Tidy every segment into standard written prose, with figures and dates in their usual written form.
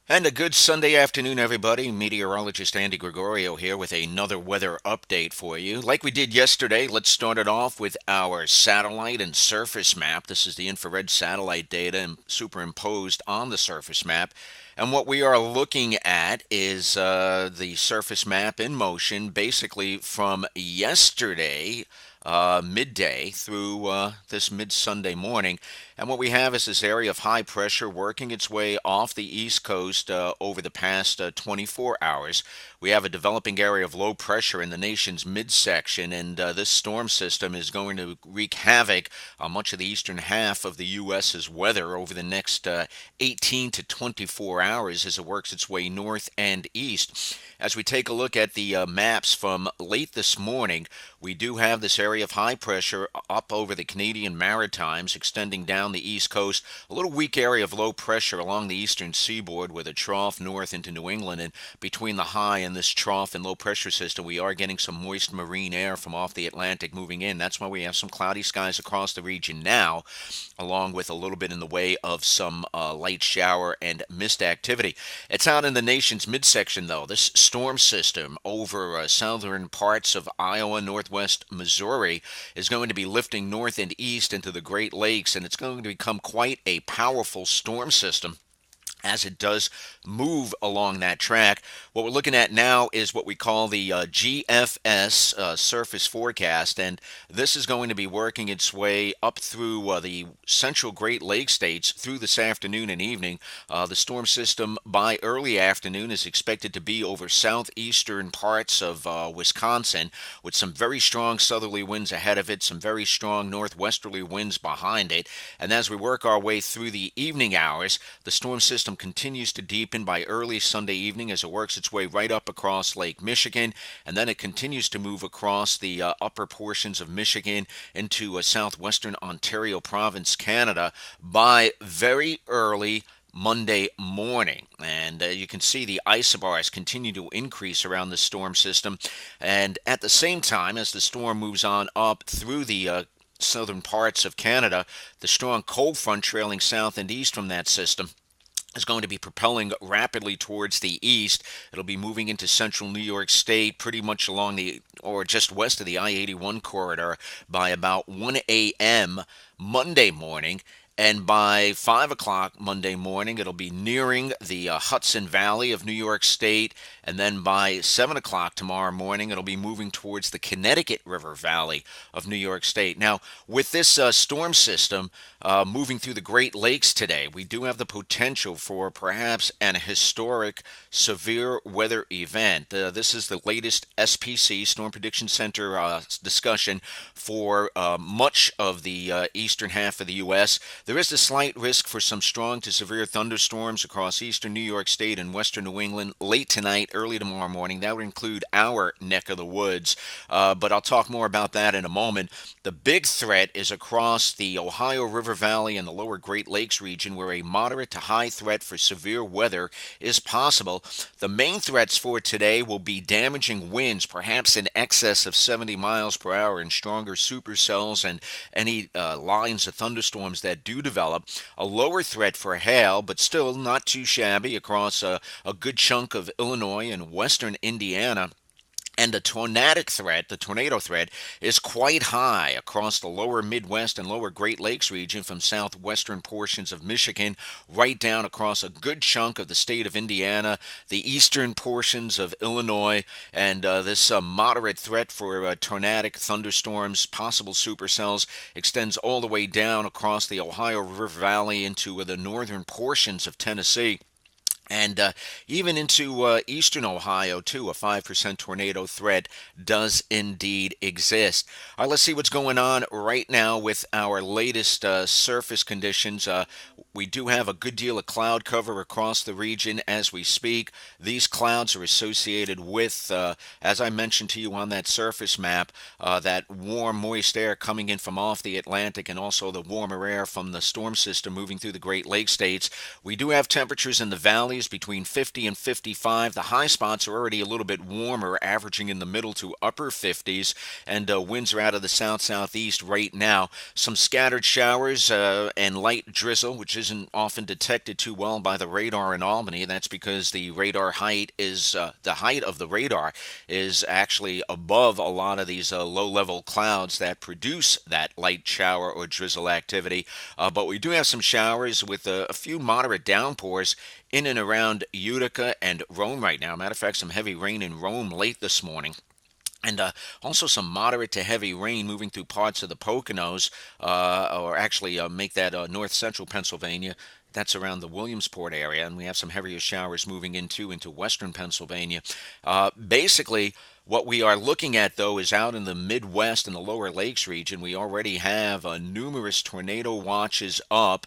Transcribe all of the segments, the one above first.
And a good Sunday afternoon, everybody. Meteorologist Andy Gregorio here with another weather update for you. Like we did yesterday, let's start it off with our satellite and surface map. This is the infrared satellite data superimposed on the surface map. And what we are looking at is the surface map in motion, basically from yesterday, midday, through this mid Sunday morning. And what we have is this area of high pressure working its way off the east coast over the past 24 hours. We have a developing area of low pressure in the nation's midsection, and this storm system is going to wreak havoc on much of the eastern half of the U.S.'s weather over the next 18 to 24 hours as it works its way north and east. As we take a look at the maps from late this morning, we do have this area of high pressure up over the Canadian Maritimes, extending down the east coast. A little weak area of low pressure along the eastern seaboard with a trough north into New England. And between the high and this trough and low pressure system, we are getting some moist marine air from off the Atlantic moving in. That's why we have some cloudy skies across the region now, along with a little bit in the way of some light shower and mist activity. It's out in the nation's midsection, though. This storm system over southern parts of Iowa, northwest Missouri, is going to be lifting north and east into the Great Lakes, and it's going to become quite a powerful storm system as it does move along that track. What we're looking at now is what we call the GFS surface forecast, and this is going to be working its way up through the central Great Lakes states through this afternoon and evening. The storm system by early afternoon is expected to be over southeastern parts of Wisconsin, with some very strong southerly winds ahead of it, some very strong northwesterly winds behind it. And as we work our way through the evening hours, the storm system continues to deepen by early Sunday evening as it works its way right up across Lake Michigan, and then it continues to move across the upper portions of Michigan into southwestern Ontario province, Canada, by very early Monday morning. And you can see the isobars continue to increase around the storm system. And at the same time, as the storm moves on up through the southern parts of Canada, the strong cold front trailing south and east from that system is going to be propelling rapidly towards the east. It'll be moving into central New York State, pretty much along the, or just west of the I-81 corridor by about 1 a.m. Monday morning. And by 5 o'clock Monday morning, it'll be nearing the Hudson Valley of New York State. And then by 7 o'clock tomorrow morning, it'll be moving towards the Connecticut River Valley of New York State. Now, with this storm system moving through the Great Lakes today, we do have the potential for perhaps an historic severe weather event. This is the latest SPC, Storm Prediction Center discussion for much of the eastern half of the U.S. There is a slight risk for some strong to severe thunderstorms across eastern New York State and western New England late tonight, early tomorrow morning. That would include our neck of the woods, but I'll talk more about that in a moment. The big threat is across the Ohio River Valley and the lower Great Lakes region, where a moderate to high threat for severe weather is possible. The main threats for today will be damaging winds, perhaps in excess of 70 miles per hour, and stronger supercells and any lines of thunderstorms that do develop. A lower threat for hail, but still not too shabby across a good chunk of Illinois and western Indiana. And the tornado threat, is quite high across the lower Midwest and lower Great Lakes region from southwestern portions of Michigan right down across a good chunk of the state of Indiana, the eastern portions of Illinois, and this moderate threat for tornadic thunderstorms, possible supercells, extends all the way down across the Ohio River Valley into the northern portions of Tennessee. And even into eastern Ohio, too, a 5% tornado threat does indeed exist. All right, let's see what's going on right now with our latest surface conditions. We do have a good deal of cloud cover across the region as we speak. These clouds are associated with, as I mentioned to you on that surface map, that warm, moist air coming in from off the Atlantic, and also the warmer air from the storm system moving through the Great Lakes states. We do have temperatures in the valley valleys between 50 and 55. The high spots are already a little bit warmer, averaging in the middle to upper 50s, and winds are out of the south-southeast right now. Some scattered showers and light drizzle, which isn't often detected too well by the radar in Albany. That's because the radar height is the height of the radar is actually above a lot of these low-level clouds that produce that light shower or drizzle activity. But we do have some showers with a few moderate downpours in and around Utica and Rome right now. Matter of fact, some heavy rain in Rome late this morning. And also some moderate to heavy rain moving through parts of the Poconos, or actually make that north central Pennsylvania. That's around the Williamsport area, and we have some heavier showers moving into western Pennsylvania. Basically, what we are looking at, though, is out in the Midwest and the lower lakes region. We already have numerous tornado watches up.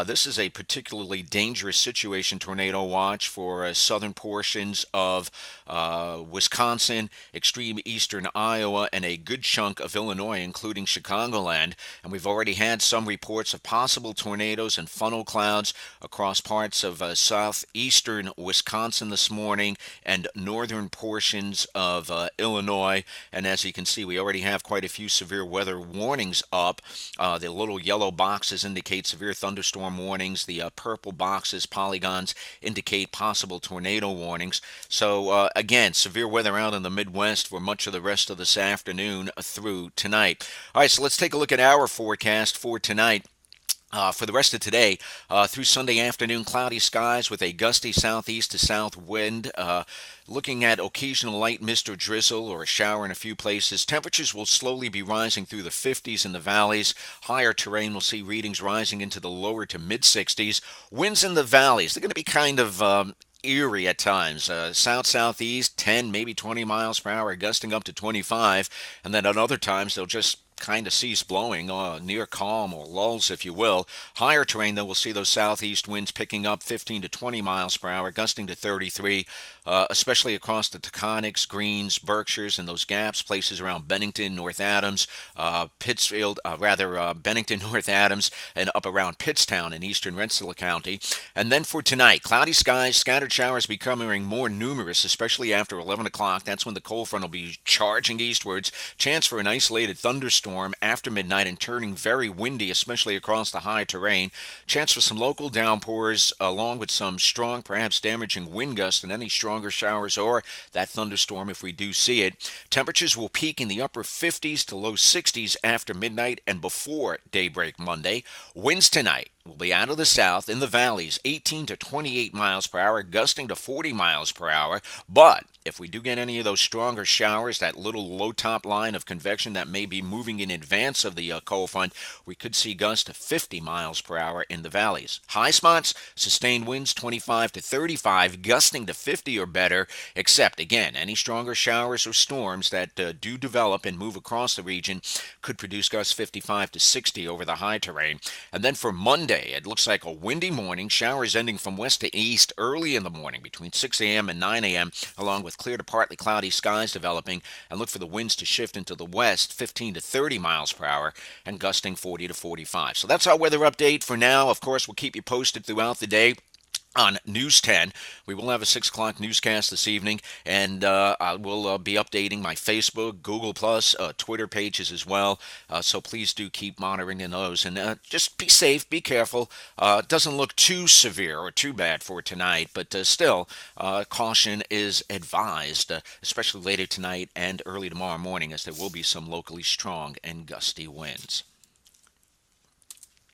This is a particularly dangerous situation, tornado watch, for southern portions of Wisconsin, extreme eastern Iowa, and a good chunk of Illinois, including Chicagoland. And we've already had some reports of possible tornadoes and funnel clouds across parts of southeastern Wisconsin this morning and northern portions of Illinois. And as you can see, we already have quite a few severe weather warnings up. The little yellow boxes indicate severe thunderstorm warnings. The purple boxes, polygons, indicate possible tornado warnings. So again, severe weather out in the Midwest for much of the rest of this afternoon through tonight. All right, so let's take a look at our forecast for tonight. For the rest of today, through Sunday afternoon, cloudy skies with a gusty southeast to south wind. Looking at occasional light mist or drizzle or a shower in a few places. Temperatures will slowly be rising through the 50s in the valleys. Higher terrain will see readings rising into the lower to mid 60s. Winds in the valleys, they're going to be kind of eerie at times. South-southeast, 10, maybe 20 miles per hour, gusting up to 25. And then at other times, they'll just kind of cease blowing, near calm or lulls, if you will. Higher terrain, though, we'll see those southeast winds picking up 15 to 20 miles per hour, gusting to 33, especially across the Taconics, Greens, Berkshires, and those gaps, places around Bennington, North Adams, Pittsfield, Bennington, North Adams, and up around Pittstown in eastern Rensselaer County. And then for tonight, cloudy skies, scattered showers becoming more numerous, especially after 11 o'clock. That's when the cold front will be charging eastwards. Chance for an isolated thunderstorm after midnight and turning very windy, especially across the high terrain. Chance for some local downpours along with some strong, perhaps damaging wind gusts and any stronger showers or that thunderstorm if we do see it. Temperatures will peak in the upper 50s to low 60s after midnight and before daybreak Monday. Winds tonight will be out of the south in the valleys, 18 to 28 miles per hour, gusting to 40 miles per hour. But if we do get any of those stronger showers, that little low top line of convection that may be moving in advance of the cold front, we could see gusts to 50 miles per hour in the valleys. High spots, sustained winds 25 to 35, gusting to 50 or better, except, again, any stronger showers or storms that do develop and move across the region could produce gusts 55 to 60 over the high terrain. And then for Monday, it looks like a windy morning, showers ending from west to east early in the morning between 6 a.m. and 9 a.m., along with clear to partly cloudy skies developing, and look for the winds to shift into the west 15 to 30 miles per hour and gusting 40 to 45. So that's our weather update for now. Of course, we'll keep you posted throughout the day on News 10. We will have a 6 o'clock newscast this evening, and I will be updating my Facebook, Google+, Twitter pages as well, so please do keep monitoring those, and just be safe, be careful. It doesn't look too severe or too bad for tonight, but still, caution is advised, especially later tonight and early tomorrow morning, as there will be some locally strong and gusty winds.